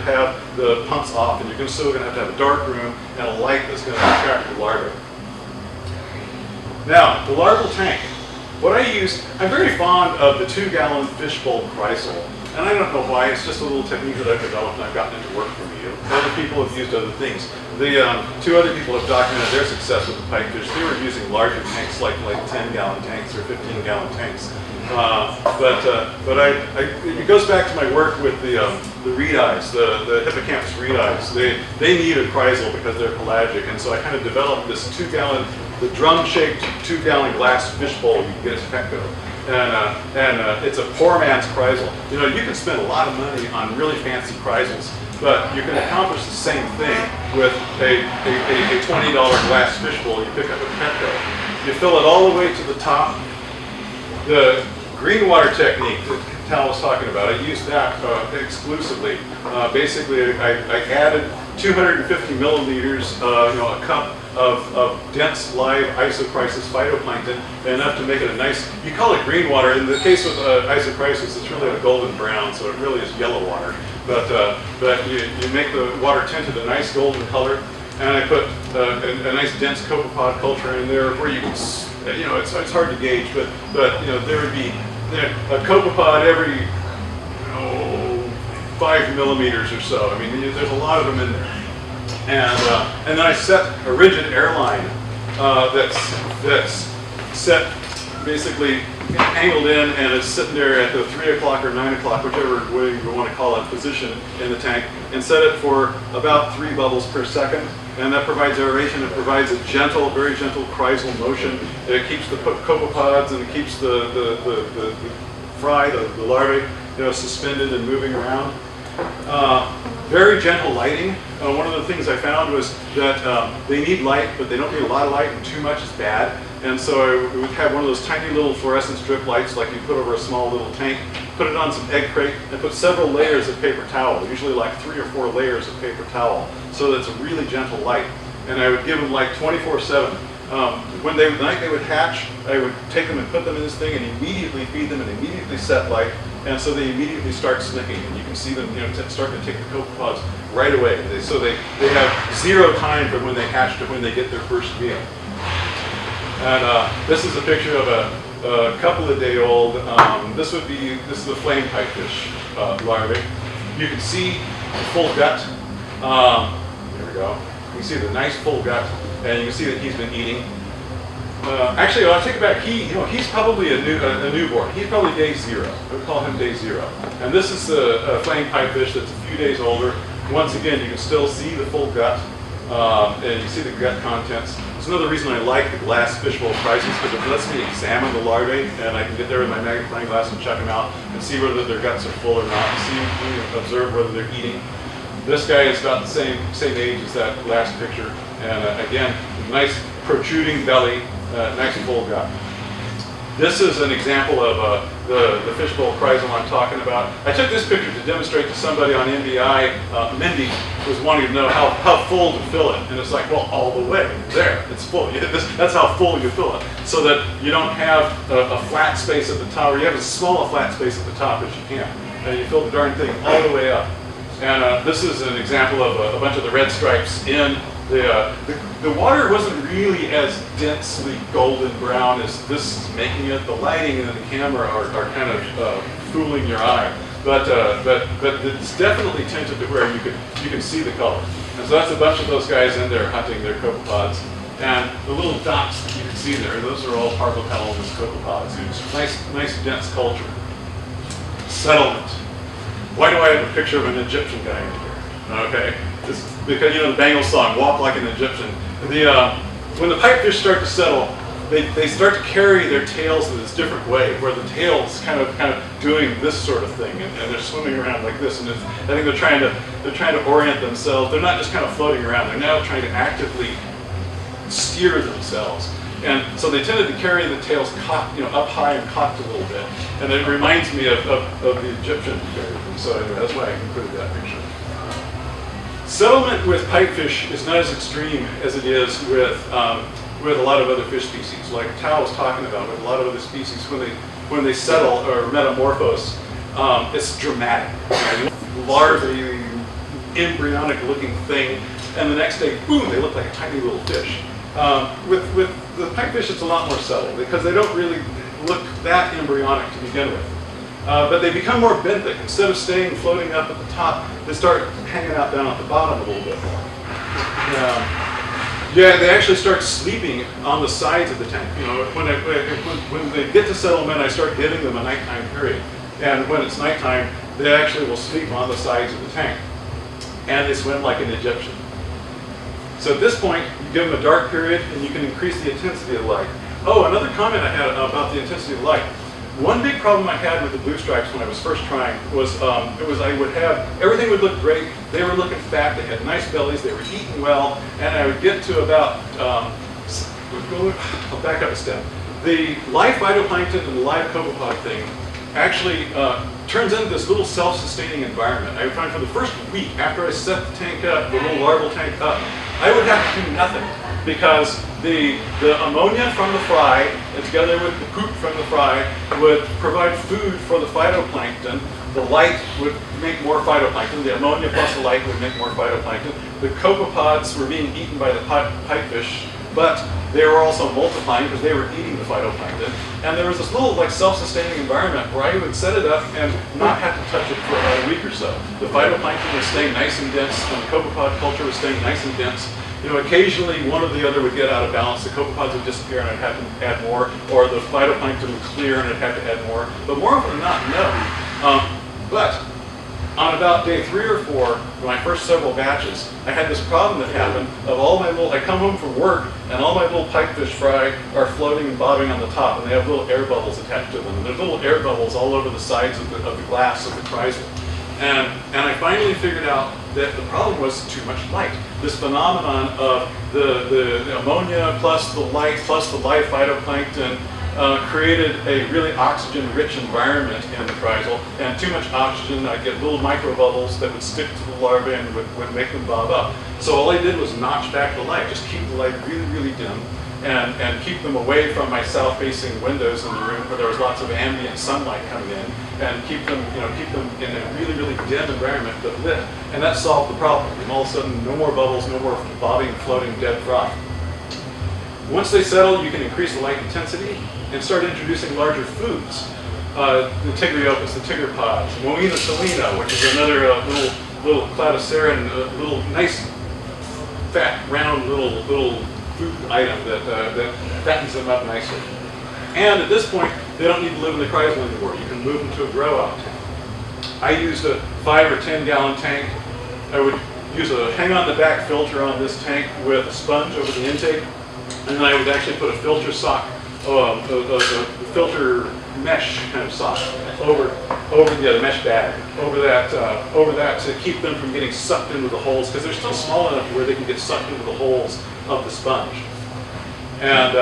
S2: the pumps off, and you're still going to have a dark room and a light that's going to attract the larvae. Now, the larval tank. What I use, I'm very fond of the 2-gallon fishbowl chrysal. And I don't know why, it's just a little technique that I've developed and I've gotten into work for me. Other people have used other things. The 2 other people have documented their success with the pipefish. They were using larger tanks like 10-gallon tanks or 15-gallon tanks. It goes back to my work with the reed eyes, the hippocampus reed eyes. They need a chrysal because they're pelagic, and so I kind of developed this 2-gallon, the drum-shaped 2-gallon glass fishbowl you can get at Petco. And it's a poor man's chrysal. You know, you can spend a lot of money on really fancy chrysals, but you can accomplish the same thing with a $20 glass fishbowl you pick up at Petco. You fill it all the way to the top. The green water technique that Tal was talking about, I used that exclusively. Basically, I added 250 milliliters, a cup of dense live isochrysis phytoplankton, enough to make it a nice, you call it green water. In the case with isochrysis, it's really a golden brown, so it really is yellow water. But you make the water tinted a nice golden color, and I put a nice dense copepod culture in there where you can, it's hard to gauge, but there would be a copepod every 5 millimeters or so. I mean, there's a lot of them in there. And then I set a rigid airline that's set basically angled in and is sitting there at the 3 o'clock or 9 o'clock, whichever way you want to call it, position in the tank, and set it for about 3 bubbles per second. And that provides aeration. It provides a gentle, very gentle chrysal motion. It keeps the copepods and it keeps the fry, the larvae, suspended and moving around. Very gentle lighting. One of the things I found was that they need light, but they don't need a lot of light, and too much is bad. And so I would have one of those tiny little fluorescent strip lights like you put over a small little tank, put it on some egg crate, and put several layers of paper towel, usually like 3 or 4 layers of paper towel, so that it's a really gentle light. And I would give them like 24/7. When the night they would hatch, I would take them and put them in this thing and immediately feed them and immediately set light. And so they immediately start snicking, and you can see them start to take the copepods right away. So they have 0 time from when they hatch to when they get their first meal. And this is a picture of a couple of day old. This is the flame pipefish larvae. You can see the full gut. There we go. You can see the nice full gut, and you can see that he's been eating. Actually, I'll take it back. He's probably a newborn. He's probably day 0. I would call him day 0. And this is the flame pipefish that's a few days older. Once again, you can still see the full gut, and you see the gut contents. It's another reason I like the glass fishbowl chrysals, because it lets me examine the larvae, and I can get there with my magnifying glass and check them out and see whether their guts are full or not, and observe whether they're eating. This guy is about the same age as that last picture, and again, nice protruding belly, nice full gut. This is an example of the fishbowl chrysal I'm talking about. I took this picture to demonstrate to somebody on MBI. Mindy was wanting to know how full to fill it, and it's like, well, all the way there, it's full. That's how full you fill it, so that you don't have a flat space at the top, or you have as small a flat space at the top as you can, and you fill the darn thing all the way up. And this is an example of a bunch of the red stripes in the water wasn't really as densely golden brown as this is making it. The lighting and the camera are kind of fooling your eye, but it's definitely tinted to where you can see the color. And so that's a bunch of those guys in there hunting their copepods. And the little dots that you can see there, those are all Parvopalamus copepods. It's nice dense culture. Settlement. Why do I have a picture of an Egyptian guy in here? Okay, because the Bangles song, "Walk Like an Egyptian." When the pipefish start to settle, they start to carry their tails in this different way, where the tail's kind of doing this sort of thing, and they're swimming around like this. And I think they're trying to orient themselves. They're not just kind of floating around. They're now trying to actively steer themselves. And so they tended to carry the tails cocked, up high and cocked a little bit. And it reminds me of the Egyptian period. And so anyway, that's why I included that picture. Settlement with pipefish is not as extreme as it is with a lot of other fish species. Like Tao was talking about, with a lot of other species, when they settle or metamorphose, it's dramatic. Larvae, embryonic looking thing, and the next day, boom, they look like a tiny little fish. With the pipefish, it's a lot more subtle because they don't really look that embryonic to begin with. But they become more benthic. Instead of staying floating up at the top, they start hanging out down at the bottom a little bit more. Yeah, they actually start sleeping on the sides of the tank. When they get to settlement, I start giving them a nighttime period. And when it's nighttime, they actually will sleep on the sides of the tank. And they swim like an Egyptian. So at this point, you give them a dark period and you can increase the intensity of the light. Oh, another comment I had about the intensity of light. One big problem I had with the blue stripes when I was first trying was I would have, everything would look great. They were looking fat, they had nice bellies, they were eating well, and I would get to about, I'll back up a step. The live phytoplankton and the live copepod thing actually turns into this little self-sustaining environment. I would find for the first week after I set the tank up, the little larval tank up, I would have to do nothing because the ammonia from the fry, together with the poop from the fry, would provide food for the phytoplankton. The light would make more phytoplankton. The ammonia plus the light would make more phytoplankton. The copepods were being eaten by the pipefish, but they were also multiplying because they were eating the phytoplankton. And there was this little like self-sustaining environment where I would set it up and not have to touch it for about a week or so. The phytoplankton was staying nice and dense, and the copepod culture was staying nice and dense. Occasionally one or the other would get out of balance. The copepods would disappear and I'd have to add more, or the phytoplankton would clear and I'd have to add more. But more often than not, no. But on about day 3 or 4, my first several batches, I had this problem that happened of all my little, I come home from work and all my little pipefish fry are floating and bobbing on the top and they have little air bubbles attached to them. And there's little air bubbles all over the sides of the glass of the chrysal. And I finally figured out that the problem was too much light. This phenomenon of the ammonia plus the light plus the live phytoplankton created a really oxygen-rich environment in the chrysal, and too much oxygen, I'd get little micro bubbles that would stick to the larvae and would make them bob up. So all I did was notch back the light, just keep the light really, really dim, and keep them away from my south-facing windows in the room where there was lots of ambient sunlight coming in, and keep them in a really, really dim environment but lit. And that solved the problem. And all of a sudden, no more bubbles, no more bobbing, floating, dead froth. Once they settle, you can increase the light intensity and start introducing larger foods. The tigriopus, the tigger pods, Moena salina, which is another little cladoceran, little nice, fat, round little food item that fattens them up nicely. And at this point, they don't need to live in the chrysal anymore. You can move them to a grow-out tank. I used a 5 or 10 gallon tank. I would use a hang-on-the-back filter on this tank with a sponge over the intake, and then I would actually put a filter sock, a filter mesh kind of sock over the mesh bag over that to keep them from getting sucked into the holes, because they're still small enough where they can get sucked into the holes of the sponge. And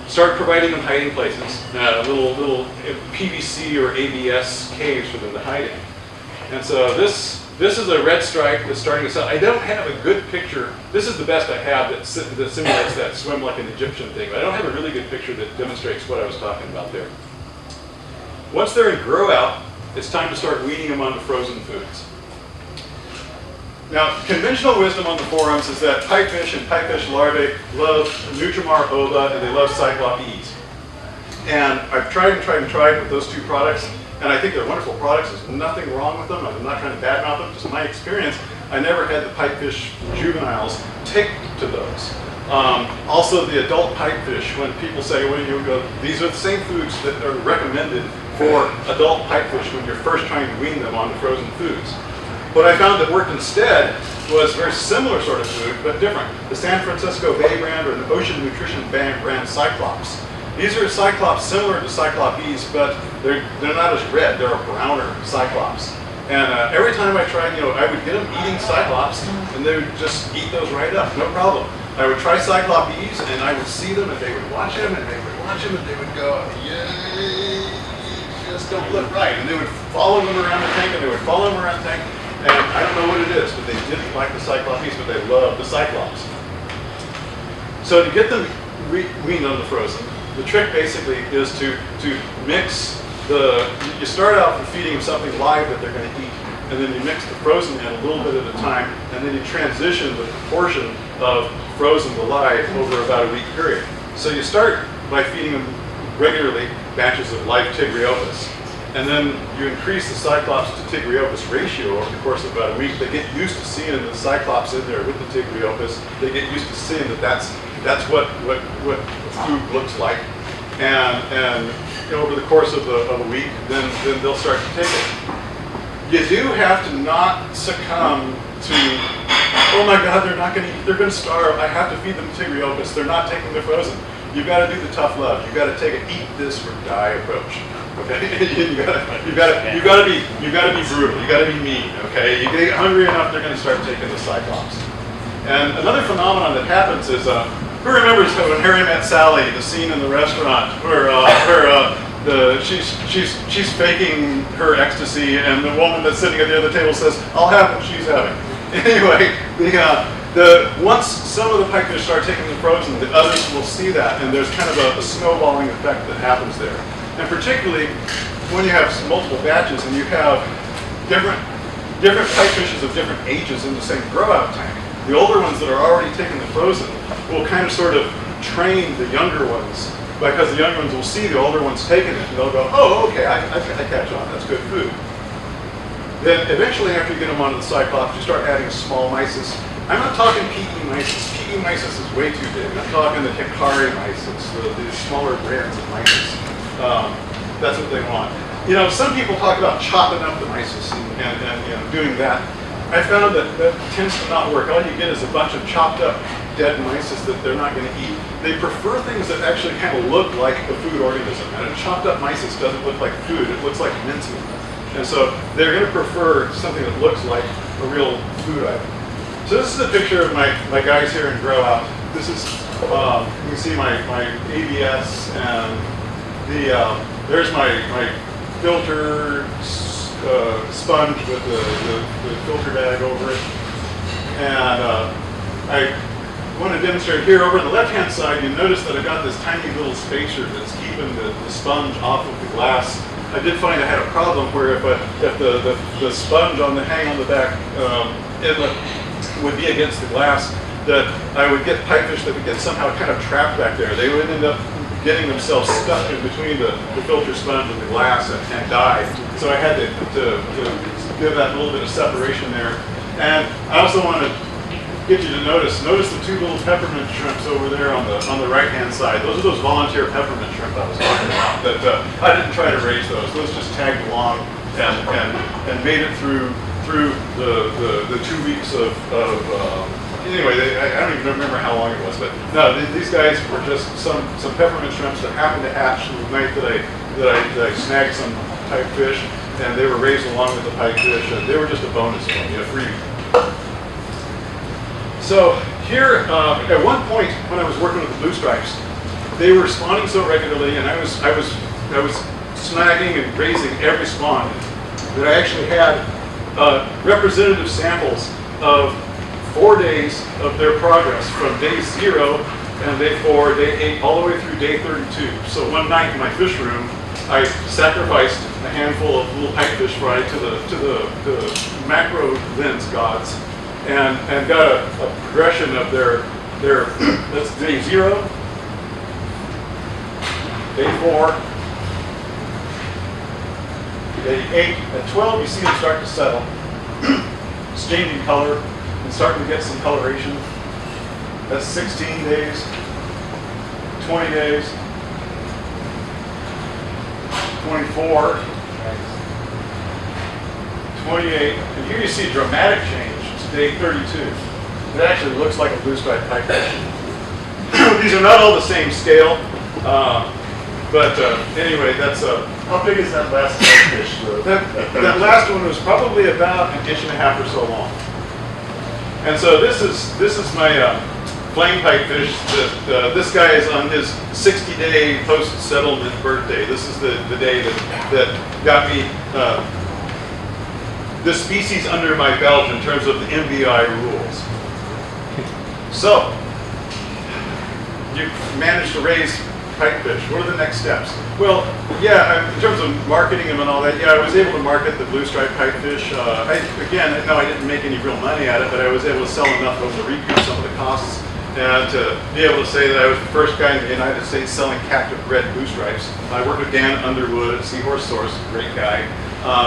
S2: start providing them hiding places, little PVC or ABS caves for them to hide in. And so this is a red stripe that's starting to settle. I don't have a good picture. This is the best I have that simulates that swim like an Egyptian thing, but I don't have a really good picture that demonstrates what I was talking about there. Once they're in grow out, it's time to start weaning them onto frozen foods. Now, conventional wisdom on the forums is that pipefish and pipefish larvae love Nutrimar ova and they love Cyclopes. And I've tried with those two products, and I think they're wonderful products. There's nothing wrong with them. I'm not trying to badmouth them. Just my experience, I never had the pipefish juveniles take to those. Also, the adult pipefish, when people say, well, these are the same foods that are recommended for adult pipefish when you're first trying to wean them onto frozen foods. What I found that worked instead was very similar sort of food, but different. The San Francisco Bay brand or the Ocean Nutrition brand Cyclops. These are Cyclops similar to Cyclopes, but they're not as red. They're a browner Cyclops. And every time I tried, I would get them eating Cyclops, and they would just eat those right up, no problem. I would try cyclopes, and I would see them, and they would watch him, and they would watch him, and they would go, yay, you just don't look right. And they would follow him around the tank, and they would follow him around the tank. And I don't know what it is, but they didn't like the cyclopes, but they loved the cyclops. So to get them weaned on the frozen, the trick basically is to mix you start out with feeding them something live that they're going to eat, and then you mix the frozen in a little bit at a time, and then you transition the proportion of frozen to live over about a week period. So you start by feeding them regularly batches of live Tigriopus, and then you increase the Cyclops to Tigriopus ratio over the course of about a week. They get used to seeing the Cyclops in there with the Tigriopus. They get used to seeing that that's what food looks like, and over the course of a week, then they'll start to take it. You do have to not succumb to, oh my God, they're not going to eat, they're going to starve. I have to feed them Tigriopus. They're not taking their frozen. You've got to do the tough love. You've got to take an eat this or die approach. Okay, you got to be brutal. You got to be mean. Okay, you get hungry enough, they're going to start taking the Cyclops. And another phenomenon that happens is, who remembers when Harry Met Sally, the scene in the restaurant where she's faking her ecstasy, and the woman that's sitting at the other table says, "I'll have what she's having." Anyway, once some of the pikefish start taking the frozen, the others will see that, and there's kind of a snowballing effect that happens there. And particularly when you have multiple batches and you have different pipefishes of different ages in the same grow-out tank, the older ones that are already taking the frozen will kind of sort of train the younger ones, because the younger ones will see the older ones taking it, and they'll go, "Oh, okay, I catch on, that's good food." Then eventually, after you get them onto the Cyclops, you start adding small mysis. I'm not talking PE mysis. PE mysis is way too big. I'm talking the Hikari mysis, the smaller brands of mysis. That's what they want. Some people talk about chopping up the mysis and doing that. I found that tends to not work. All you get is a bunch of chopped up dead mysis that they're not going to eat. They prefer things that actually kind of look like a food organism. And a chopped up mysis doesn't look like food. It looks like mincemeat. And so they're going to prefer something that looks like a real food item. So this is a picture of my guys here in Grow Out. This is, you can see my ABS, and there's my filter sponge with the filter bag over it. And I want to demonstrate here over on the left-hand side. You notice that I got this tiny little spacer that's keeping the sponge off of the glass. I did find I had a problem where if the sponge on the hang on the back inlet would be against the glass, that I would get pipefish that would get somehow kind of trapped back there. They would end up getting themselves stuck in between the filter sponge and the glass and die. So I had to give that a little bit of separation there. And I also want to get you to notice the two little peppermint shrimps over there on the right-hand side. Those are those volunteer peppermint shrimp I was talking about. That I didn't try to raise those. Those just tagged along and made it through the 2 weeks of anyway, I don't even remember how long it was, but no, these guys were just some peppermint shrimps that happened to hatch the night that I snagged some pipefish, and they were raised along with the pipefish, and they were just a bonus for me, a freebie. So here, at one point when I was working with the blue stripes, they were spawning so regularly, and I was snagging and raising every spawn, that I actually had representative samples of 4 days of their progress from day 0 and day 4, day 8, all the way through day 32. So one night in my fish room, I sacrificed a handful of little pipefish fry to the macro lens gods, and got a progression of their that's day 0, day 4, day 8, at 12 you see them start to settle. It's changing color and starting to get some coloration. That's 16 days, 20 days, 24, 28, and here you see a dramatic change to day 32. It actually looks like a blue striped pipefish. These are not all the same scale, but anyway, that's
S1: How big is that last pipefish?
S2: that last one was probably about 1.5 inches or so long. And so this is my flame pipefish. This guy is on his 60-day post-settlement birthday. This is the day that got me the species under my belt in terms of the MBI rules. So, you managed to raise pipefish. What are the next steps? Well, yeah, in terms of marketing them and all that, yeah, I was able to market the blue stripe pipefish. I didn't make any real money at it, but I was able to sell enough of to recoup some of the costs and to be able to say that I was the first guy in the United States selling captive bred blue stripes. I worked with Dan Underwood at Seahorse Source, great guy,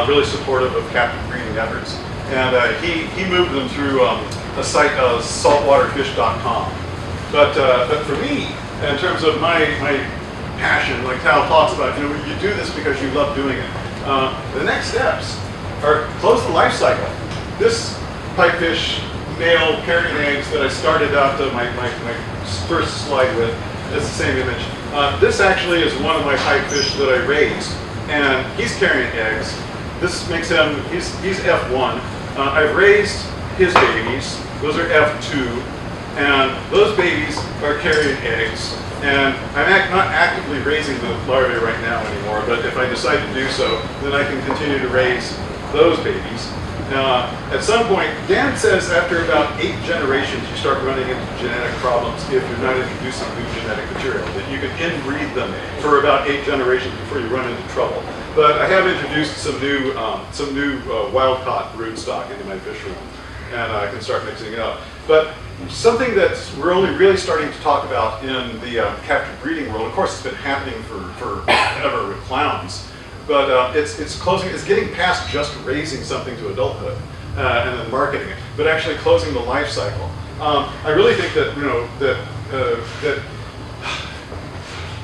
S2: really supportive of captive breeding efforts. And he moved them through a site, saltwaterfish.com. But for me, in terms of my passion, like Tal talks about, you do this because you love doing it. The next steps are close the life cycle. This pipefish male carrying eggs that I started out my first slide with, it's the same image. This actually is one of my pipefish that I raised, and he's carrying eggs. This makes him, he's F1. I've raised his babies. Those are F2. And those babies are carrying eggs. And I'm not actively raising the larvae right now anymore, but if I decide to do so, then I can continue to raise those babies. At some point, Dan says after about 8 generations, you start running into genetic problems if you're not introducing new genetic material, that you can inbreed them for about 8 generations before you run into trouble. But I have introduced some new wild-caught broodstock into my fish room, and I can start mixing it up. But something that we're only really starting to talk about in the captive breeding world, of course it's been happening forever with clowns, but it's getting past just raising something to adulthood and then marketing it, but actually closing the life cycle. I really think that that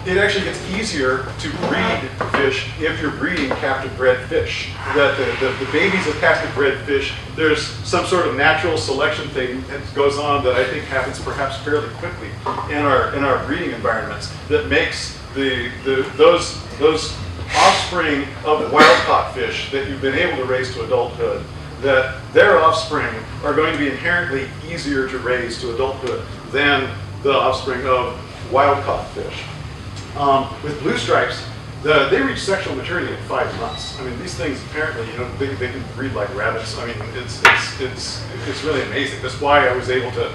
S2: it actually gets easier to breed fish if you're breeding captive bred fish. That the babies of captive bred fish, there's some sort of natural selection thing that goes on that I think happens perhaps fairly quickly in our breeding environments that makes those offspring of wild-caught fish that you've been able to raise to adulthood, that their offspring are going to be inherently easier to raise to adulthood than the offspring of wild-caught fish. With blue stripes, they reach sexual maturity in 5 months. I mean, these things apparently, they can breed like rabbits. I mean, it's really amazing. That's why I was able to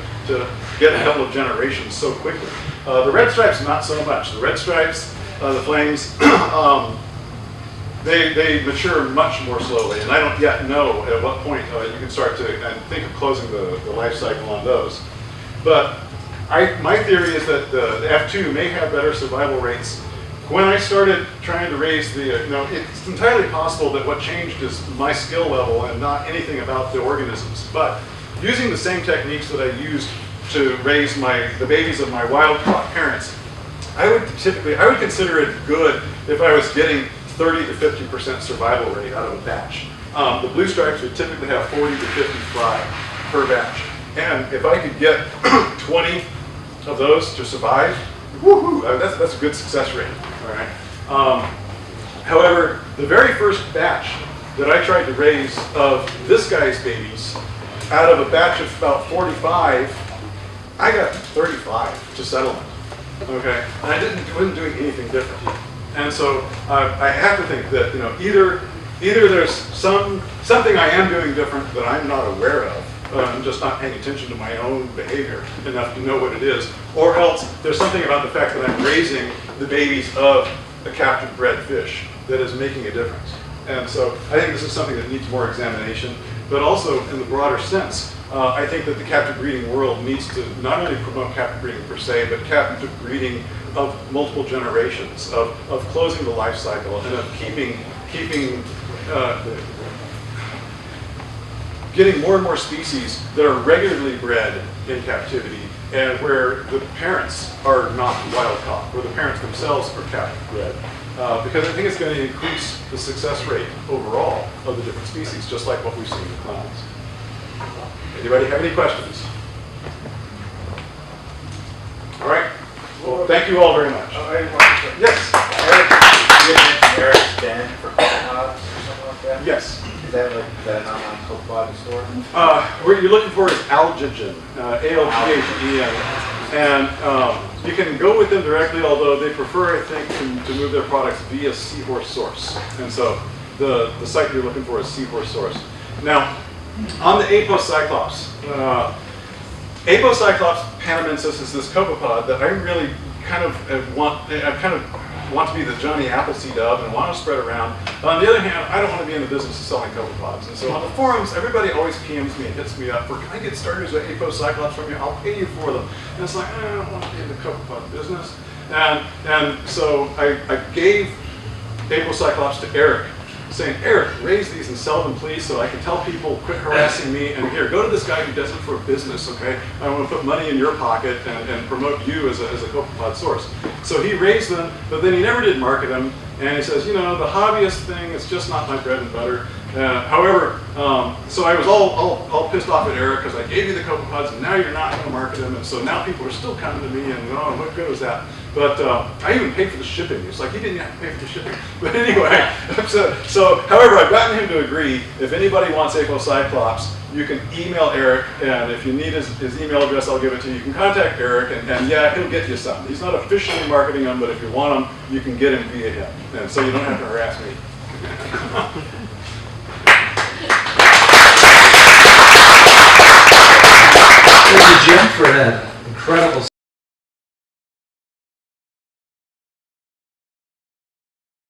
S2: get a couple of generations so quickly. The red stripes, not so much. The red stripes, the flames, they mature much more slowly, and I don't yet know at what point you can start to think of closing the life cycle on those. But my theory is that the F2 may have better survival rates. When I started trying to raise it's entirely possible that what changed is my skill level and not anything about the organisms. But using the same techniques that I used to raise the babies of my wild-caught parents, I would consider it good if I was getting 30 to 50% survival rate out of a batch. The blue stripes would typically have 40 to 50 fry per batch. And if I could get 20 of those to survive, woohoo, that's a good success rate, all right? However, the very first batch that I tried to raise of this guy's babies, out of a batch of about 45, I got 35 to settlement, okay? And I wasn't doing anything different. And so I have to think that either there's something I am doing different that I'm not aware of, I'm just not paying attention to my own behavior enough to know what it is, or else there's something about the fact that I'm raising the babies of a captive bred fish that is making a difference. And so I think this is something that needs more examination, but also in the broader sense, I think that the captive breeding world needs to not only promote captive breeding per se, but captive breeding of multiple generations, of closing the life cycle, and of getting more and more species that are regularly bred in captivity and where the parents are not wild-caught, where the parents themselves are captive bred. Because I think it's going to increase the success rate overall of the different species, just like what we've seen in clowns. Anybody have any questions? All right. Well, thank you all very much. Yes.
S3: Eric's Den for copepods or something like that?
S2: Yes.
S3: Is that like the online copepod store?
S2: What you're looking for is algagen, A-L-G-A-G-E-N. And you can go with them directly, although they prefer, I think, to move their products via Seahorse Source. And so the site you're looking for is Seahorse Source. Now, on the Apocyclops, Apocyclops panamensis is this copepod that I really kind of want to be the Johnny Appleseed of and want to spread around. On the other hand, I don't want to be in the business of selling copepods. And so on the forums, everybody always PMs me and hits me up for, can I get starters with Apocyclops from you? I'll pay you for them. And it's like, I don't want to be in the copepod business. And so I gave Apocyclops to Eric, saying, Eric, raise these and sell them, please, so I can tell people, quit harassing me, and here, go to this guy who does it for a business, okay? I want to put money in your pocket and promote you as a copepod source. So he raised them, but then he never did market them, and he says, you know, the hobbyist thing is just not my bread and butter. However, so I was all pissed off at Eric because I gave you the copepods and now you're not going to market them, and so now people are still coming to me and, oh, what good was that? But I even paid for the shipping. It's like, he didn't have to pay for the shipping. But anyway, so however, I've gotten him to agree, if anybody wants Apocyclops, you can email Eric, and if you need his email address, I'll give it to you. You can contact Eric, and yeah, he'll get you some. He's not officially marketing them, but if you want them, you can get him via him. And so you don't have to harass me.
S4: Thank you, Jim, for that incredible